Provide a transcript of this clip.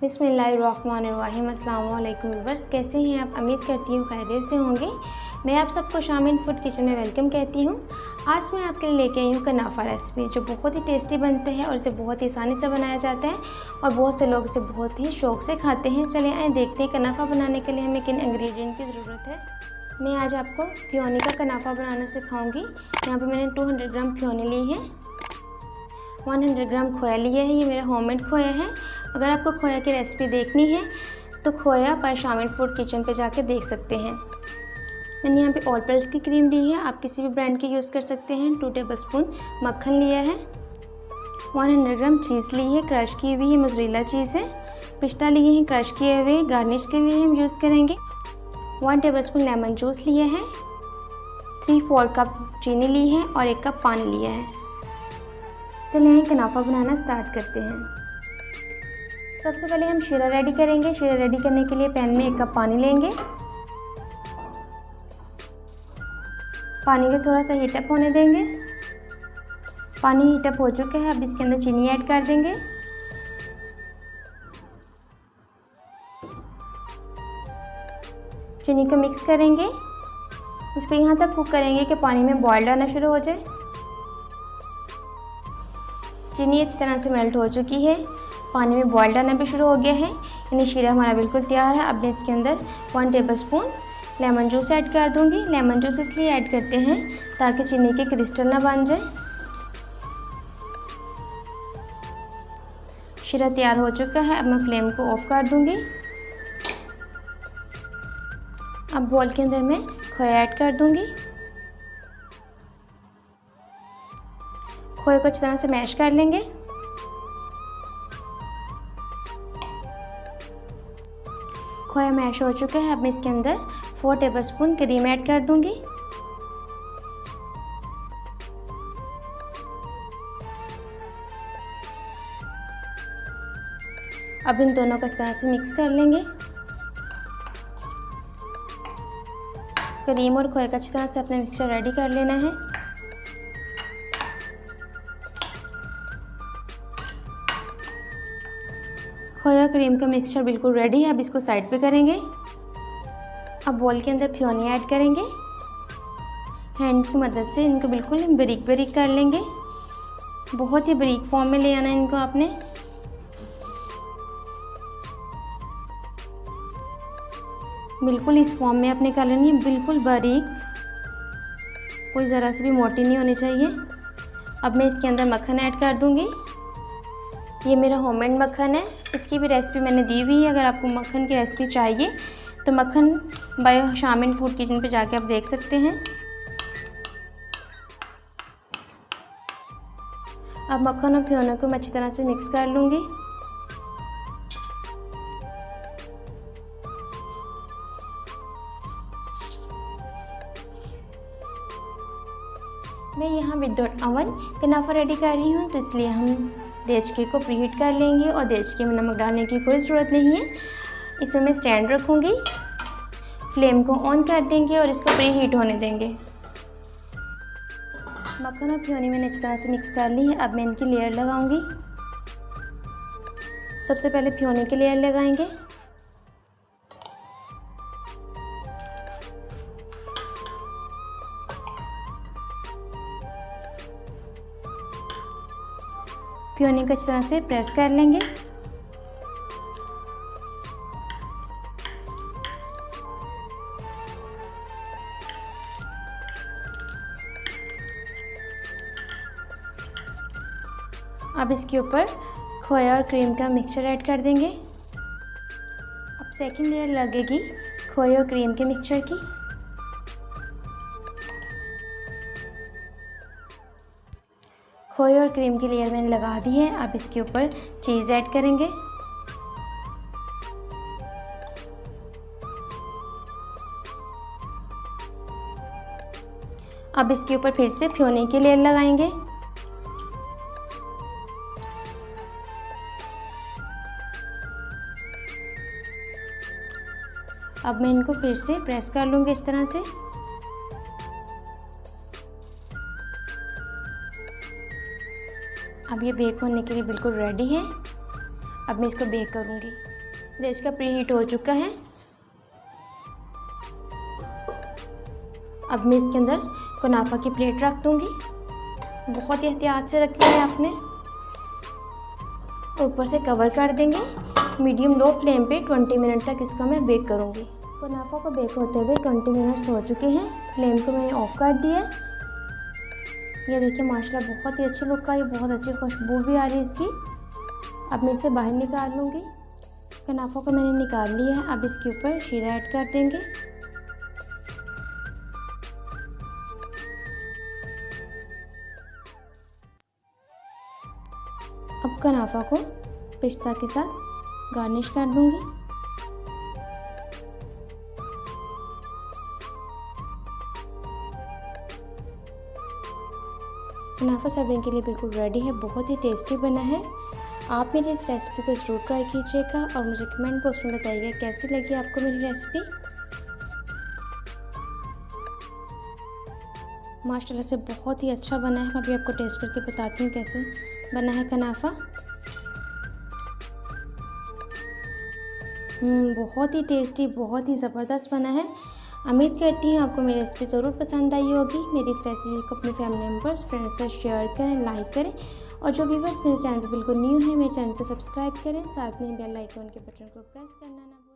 बिस्मिल्लाहिर्रहमानिर्रहीम। अस्सलाम वालेकुम व्यूअर्स, कैसे हैं आप? उम्मीद करती हूँ खैरियत से होंगे। मैं आप सबको शामिल फूड किचन में वेलकम कहती हूँ। आज मैं आपके लिए लेके आई हूँ कनाफा रेसिपी, जो बहुत ही टेस्टी बनते हैं और इसे बहुत ही आसानी से बनाया जाता है और बहुत से लोग इसे बहुत ही शौक़ से खाते हैं। चलिए आए देखते हैं कनाफा बनाने के लिए हमें किन इंग्रेडिएंट की ज़रूरत है। मैं आज आपको फ्योनी का कनाफा बनाना सिखाऊँगी। यहाँ पर मैंने 200 ग्राम फ्योनी ली है, 100 ग्राम खोया लिया है। ये मेरा होममेड खोया है। अगर आपको खोया की रेसिपी देखनी है तो खोया बाय शामिल फूड किचन पे जाके देख सकते हैं। मैंने यहाँ पे ऑल पर्पस की क्रीम ली है, आप किसी भी ब्रांड की यूज़ कर सकते हैं। 2 टेबलस्पून मक्खन लिया है, 100 ग्राम चीज़ ली है, क्रश की हुई है, मोज़रेला चीज़ है। पिस्ता लिए हैं क्रश किए हुए, गार्निश के लिए हम यूज़ करेंगे। 1 टेबलस्पून लेमन जूस लिया है, 3/4 कप चीनी ली है और 1 कप पानी लिया है। चलिए कनाफा बनाना स्टार्ट करते हैं। सबसे पहले हम शीरा रेडी करेंगे। शीरा रेडी करने के लिए पैन में 1 कप पानी लेंगे। पानी को थोड़ा सा हीटअप होने देंगे। पानी हीटअप हो चुका है, अब इसके अंदर चीनी ऐड कर देंगे। चीनी को मिक्स करेंगे, इसको यहाँ तक कुक करेंगे कि पानी में बॉइल्ड आना शुरू हो जाए। चीनी अच्छी तरह से मेल्ट हो चुकी है, पानी में बॉइल्ड आना भी शुरू हो गया है, यानी शीरा हमारा बिल्कुल तैयार है। अब मैं इसके अंदर 1 टेबलस्पून लेमन जूस ऐड कर दूंगी। लेमन जूस इसलिए ऐड करते हैं ताकि चीनी के क्रिस्टल ना बन जाए। शीरा तैयार हो चुका है, अब मैं फ्लेम को ऑफ कर दूंगी। अब बोल के अंदर मैं खोया ऐड कर दूंगी। खोए को अच्छी तरह से मैश कर लेंगे। खोया मैश हो चुका है, अब मैं इसके अंदर 4 टेबलस्पून क्रीम ऐड कर दूंगी। अब इन दोनों को इस तरह से मिक्स कर लेंगे। क्रीम और खोए का अच्छी तरह से अपना मिक्सचर रेडी कर लेना है। खोया क्रीम का मिक्सचर बिल्कुल रेडी है, अब इसको साइड पे करेंगे। अब बोल के अंदर फ्योनी ऐड करेंगे। हैंड की मदद से इनको बिल्कुल बारीक बारीक कर लेंगे। बहुत ही बारीक फॉर्म में ले आना है इनको आपने। बिल्कुल इस फॉर्म में अपने कर लेनी है, बिल्कुल बारीक, कोई ज़रा सी भी मोटी नहीं होनी चाहिए। अब मैं इसके अंदर मक्खन ऐड कर दूंगी। ये मेरा होममेड मक्खन है, इसकी भी रेसिपी मैंने दी हुई है। अगर आपको मक्खन की रेसिपी चाहिए तो मक्खन बाय शामिल फूड किचन पे जाके आप देख सकते हैं। अब मक्खन और फ्योना को मैं अच्छी तरह से मिक्स कर लूँगी। मैं यहाँ विदाउट ओवन कनाफा रेडी कर रही हूँ, तो इसलिए हम देचके को प्रीहीट कर लेंगे और देचके में नमक डालने की कोई ज़रूरत नहीं है। इसमें मैं स्टैंड रखूँगी, फ्लेम को ऑन कर देंगे और इसको प्रीहीट होने देंगे। मक्खन और फ्योनी मैंने अच्छी तरह से मिक्स कर ली है। अब मैं इनकी लेयर लगाऊंगी। सबसे पहले फ्योनी की लेयर लगाएंगे। फ्योनी को अच्छी तरह से प्रेस कर लेंगे। अब इसके ऊपर खोया और क्रीम का मिक्सचर ऐड कर देंगे। अब सेकंड लेयर लगेगी खोया और क्रीम के मिक्सचर की। खोया और क्रीम की लेयर मैंने लगा दी है। अब इसके ऊपर चीज़ ऐड करेंगे। अब इसके ऊपर फिर से फ्योनी की लेयर लगाएंगे। अब मैं इनको फिर से प्रेस कर लूँगी इस तरह से। अब ये बेक होने के लिए बिल्कुल रेडी है। अब मैं इसको बेक करूँगी। गैस का प्रीहीट हो चुका है। अब मैं इसके अंदर कुनाफा की प्लेट रख दूंगी। बहुत ही एहतियात से रखनी है आपने। ऊपर से कवर कर देंगे। मीडियम लो फ्लेम पे 20 मिनट तक इसको मैं बेक करूंगी। कुनाफा को बेक होते हुए 20 मिनट्स हो चुके हैं। फ्लेम को मैंने ऑफ कर दिया। ये देखिए माशाल्लाह बहुत ही अच्छी लुक आई, बहुत अच्छी खुशबू भी आ रही है इसकी। अब मैं इसे बाहर निकाल लूँगी। कुनाफा को मैंने निकाल लिया है। अब इसके ऊपर शीरा ऐड कर देंगे। अब कुनाफा को पिस्ता के साथ गार्निश कर दूंगी। कुनाफा सर्विंग के लिए बिल्कुल रेडी है। बहुत ही टेस्टी बना है। आप मेरी इस रेसिपी को ज़रूर ट्राई कीजिएगा और मुझे कमेंट बॉक्स में बताइएगा कैसी लगी आपको मेरी रेसिपी। माशाल्लाह से बहुत ही अच्छा बना है। मैं अभी आपको टेस्ट करके बताती हूँ कैसे बना है कुनाफा। बहुत ही टेस्टी, बहुत ही ज़बरदस्त बना है। उम्मीद करती हूँ आपको मेरी रेसिपी ज़रूर पसंद आई होगी। मेरी इस रेसिपी को अपने फैमिली मेम्बर्स, फ्रेंड्स से शेयर करें, लाइक करें और जो व्यूअर्स मेरे चैनल पर बिल्कुल न्यू है मेरे चैनल को सब्सक्राइब करें। साथ में बेल आइकन के बटन को प्रेस करना ना